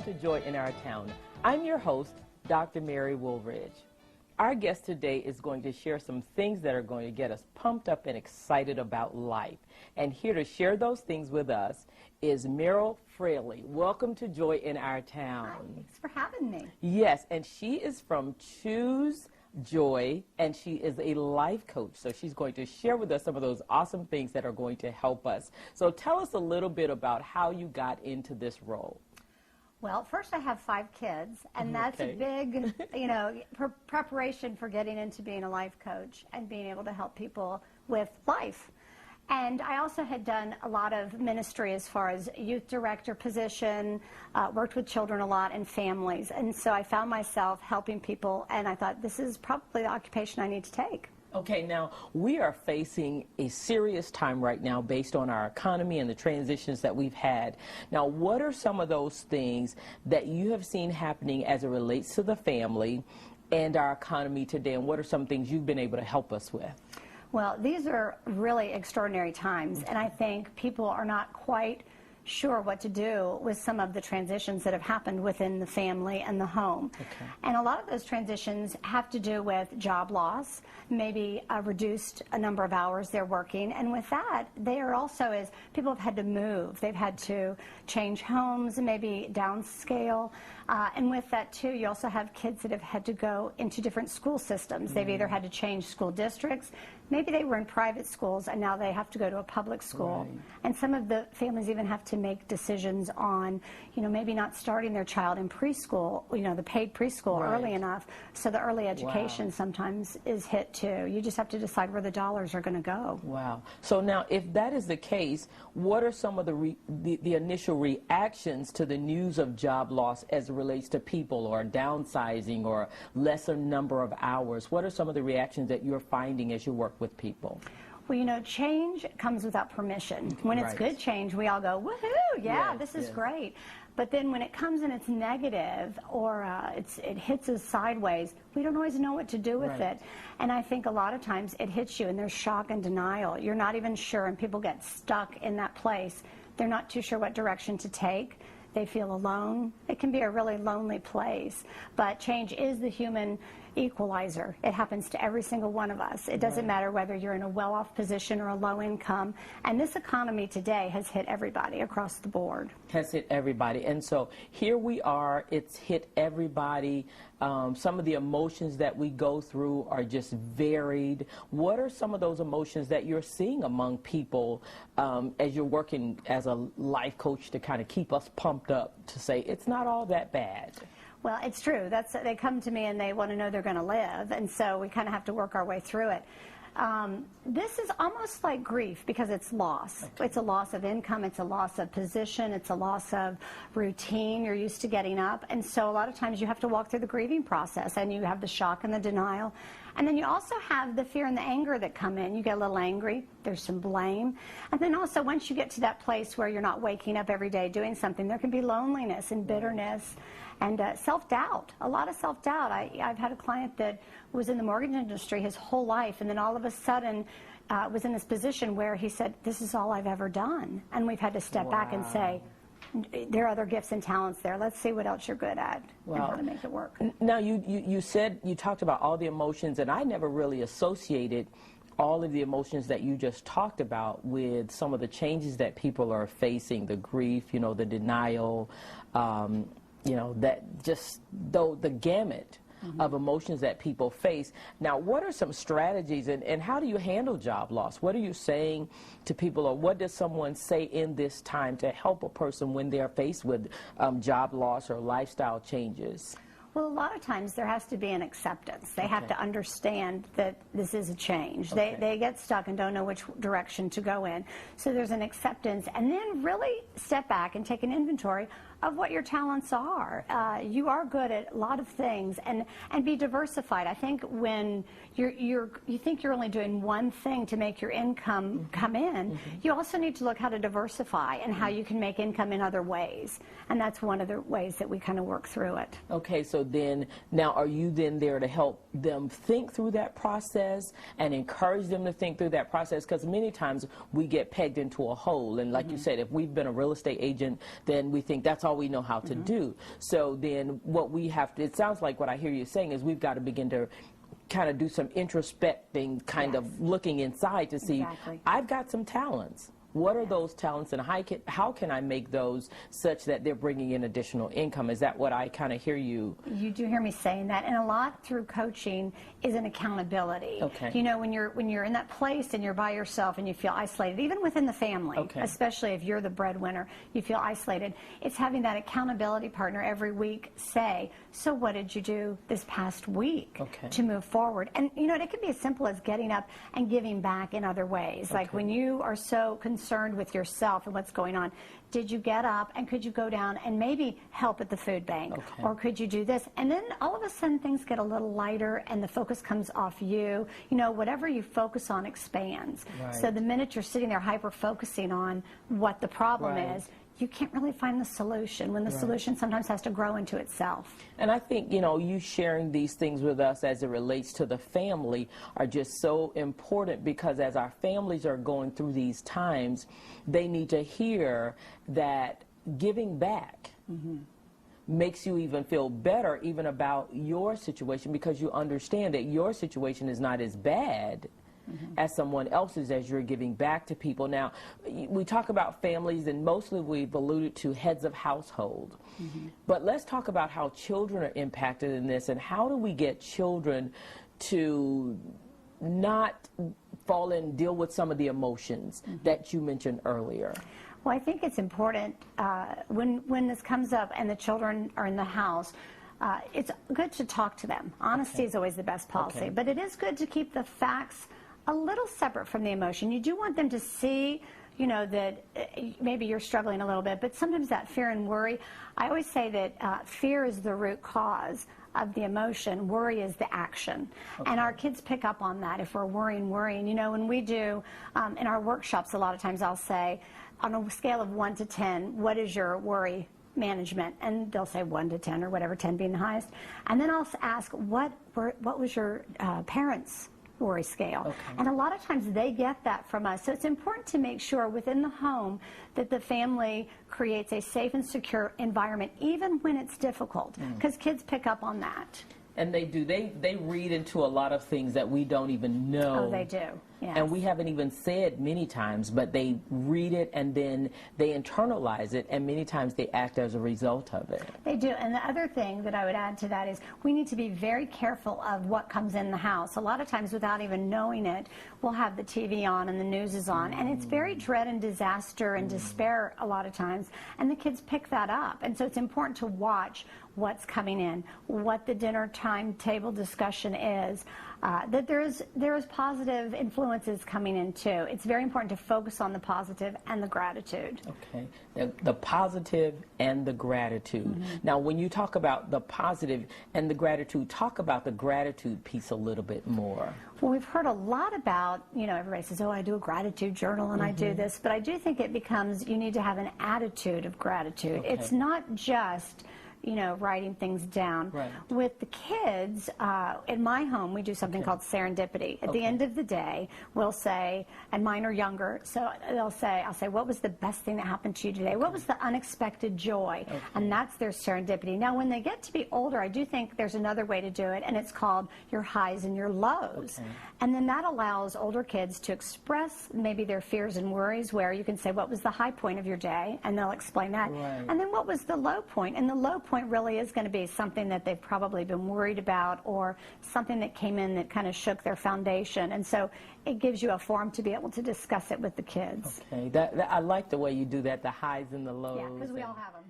to Joy in Our Town. I'm your host, Dr. Mary Woolridge. Our guest today is going to share some things that are going to get us pumped up and excited about life. And here to share those things with us is Merrill. Welcome to Joy in Our Town. Hi, thanks for having me. Yes, and she is from Choose Joy, and she is a life coach. So she's going to share with us some of those awesome things that are going to help us. So tell us a little bit about how you got into this role. Well, first I have 5 kids, and that's a big, preparation for getting into being a life coach and being able to help people with life. And I also had done a lot of ministry as far as youth director position, worked with children a lot and families. And so I found myself helping people, and I thought, this is probably the occupation I need to take. Okay, now we are facing a serious time right now based on our economy and the transitions that we've had. Now, what are some of those things that you have seen happening as it relates to the family and our economy today, and what are some things you've been able to help us with? Well, these are really extraordinary times, and I think people are not quite sure what to do with some of the transitions that have happened within the family and the home. Okay. And a lot of those transitions have to do with job loss, maybe a reduced number of hours they're working, and with that, they are also, as people have had to move, they've had to change homes, maybe downscale, and with that too, you also have kids that have had to go into different school systems. They've either had to change school districts, maybe they were in private schools and now they have to go to a public school. Right. And some of the families even have to make decisions on, maybe not starting their child in preschool, the paid preschool Right. early enough. So the early education sometimes is hit too. You just have to decide where the dollars are going to go. Wow. So now, if that is the case, what are some of the initial reactions to the news of job loss as it relates to people or downsizing or lesser number of hours? What are some of the reactions that you're finding as you work with people? Well, change comes without permission. When it's Right. good change, we all go, woohoo, yeah, Yes, this is yes. great. But then when it comes and it's negative or it hits us sideways, we don't always know what to do with Right. it. And I think a lot of times it hits you and there's shock and denial. You're not even sure, and people get stuck in that place. They're not too sure what direction to take. They feel alone. It can be a really lonely place. But change is the human equalizer. It happens to every single one of us. It doesn't matter whether you're in a well-off position or a low income. And this economy today has hit everybody across the board. Has hit everybody. And so here we are. It's hit everybody. Some of the emotions that we go through are just varied. What are some of those emotions that you're seeing among people as you're working as a life coach to kind of keep us pumped up to say it's not all that bad? Well, it's true. They come to me and they want to know they're going to live, and so we kind of have to work our way through it. This is almost like grief because it's loss. Okay. It's a loss of income, it's a loss of position, it's a loss of routine. You're used to getting up, and so a lot of times you have to walk through the grieving process, and you have the shock and the denial. And then you also have the fear and the anger that come in. You get a little angry, there's some blame. And then also once you get to that place where you're not waking up every day doing something, there can be loneliness and bitterness. And self-doubt, a lot of self-doubt. I've had a client that was in the mortgage industry his whole life, and then all of a sudden was in this position where he said, this is all I've ever done. And we've had to step back and say, there are other gifts and talents there. Let's see what else you're good at and how to make it work. Now, you talked about all the emotions, and I never really associated all of the emotions that you just talked about with some of the changes that people are facing, the grief, the denial, the gamut of emotions that people face. Now, what are some strategies and how do you handle job loss? What are you saying to people, or what does someone say in this time to help a person when they're faced with job loss or lifestyle changes? Well, a lot of times there has to be an acceptance. They have to understand that this is a change. They get stuck and don't know which direction to go in. So there's an acceptance, and then really step back and take an inventory of what your talents are. You are good at a lot of things, and be diversified. I think when you think you're only doing one thing to make your income come in, you also need to look how to diversify and how you can make income in other ways. And that's one of the ways that we kind of work through it. Okay, so then now are you then there to help them think through that process and encourage them to think through that process? Because many times we get pegged into a hole, and like you said, if we've been a real estate agent, then we think that's all we know how to do. So then what we have to, it sounds like what I hear you saying is we've got to begin to kind of do some introspecting, kind of looking inside to see, I've got some talents. What are those talents, and how can I make those such that they're bringing in additional income? Is that what I kind of hear you? You do hear me saying that, and a lot through coaching is an accountability. Okay. You know, when you're in that place and you're by yourself and you feel isolated, even within the family, especially if you're the breadwinner, you feel isolated. It's having that accountability partner every week say, so what did you do this past week to move forward? And you know, it could be as simple as getting up and giving back in other ways. Like when you are so concerned with yourself and what's going on, did you get up and could you go down and maybe help at the food bank? Or could you do this? And then all of a sudden things get a little lighter and the focus comes off you. You know, whatever you focus on expands. So the minute you're sitting there hyper-focusing on what the problem is, you can't really find the solution when the solution sometimes has to grow into itself. And I think, you know, you sharing these things with us as it relates to the family are just so important, because as our families are going through these times, they need to hear that giving back makes you even feel better even about your situation, because you understand that your situation is not as bad as someone else's as you're giving back to people. Now, we talk about families, and mostly we've alluded to heads of household. But let's talk about how children are impacted in this, and how do we get children to not fall in and deal with some of the emotions that you mentioned earlier? Well, I think it's important when this comes up and the children are in the house, it's good to talk to them. Honesty is always the best policy, but it is good to keep the facts a little separate from the emotion. You do want them to see, you know, that maybe you're struggling a little bit, but sometimes that fear and worry, I always say that fear is the root cause of the emotion, worry is the action. And our kids pick up on that if we're worrying. You know, when we do, in our workshops, a lot of times I'll say, on a scale of 1 to 10, what is your worry management? And they'll say 1 to 10 or whatever, 10 being the highest. And then I'll ask, what was your parents' worry scale? And a lot of times they get that from us. So it's important to make sure within the home that the family creates a safe and secure environment, even when it's difficult, because kids pick up on that. And they do. They read into a lot of things that we don't even know. Oh, they do. Yes. And we haven't even said many times, but they read it and then they internalize it, and many times they act as a result of it. They do. And the other thing that I would add to that is we need to be very careful of what comes in the house. A lot of times, without even knowing it, we'll have the TV on and the news is on, and it's very dread and disaster and despair a lot of times, and the kids pick that up. And so it's important to watch what's coming in, what the dinner timetable discussion is, that there is positive influences coming in too. It's very important to focus on the positive and the gratitude. Okay, the positive and the gratitude. Now, when you talk about the positive and the gratitude, talk about the gratitude piece a little bit more. Well, we've heard a lot about, you know, everybody says, oh, I do a gratitude journal and I do this, but I do think it becomes, you need to have an attitude of gratitude. It's not just, you know, writing things down. With the kids, in my home, we do something called serendipity. At the end of the day, we'll say, and mine are younger, so I'll say, what was the best thing that happened to you today? What was the unexpected joy? And that's their serendipity. Now, when they get to be older, I do think there's another way to do it, and it's called your highs and your lows. And then that allows older kids to express maybe their fears and worries, where you can say, what was the high point of your day? And they'll explain that. And then what was the low point? And the low point really is going to be something that they've probably been worried about, or something that came in that kind of shook their foundation. And so it gives you a forum to be able to discuss it with the kids. Okay, I like the way you do that, the highs and the lows. Yeah, because we all have them.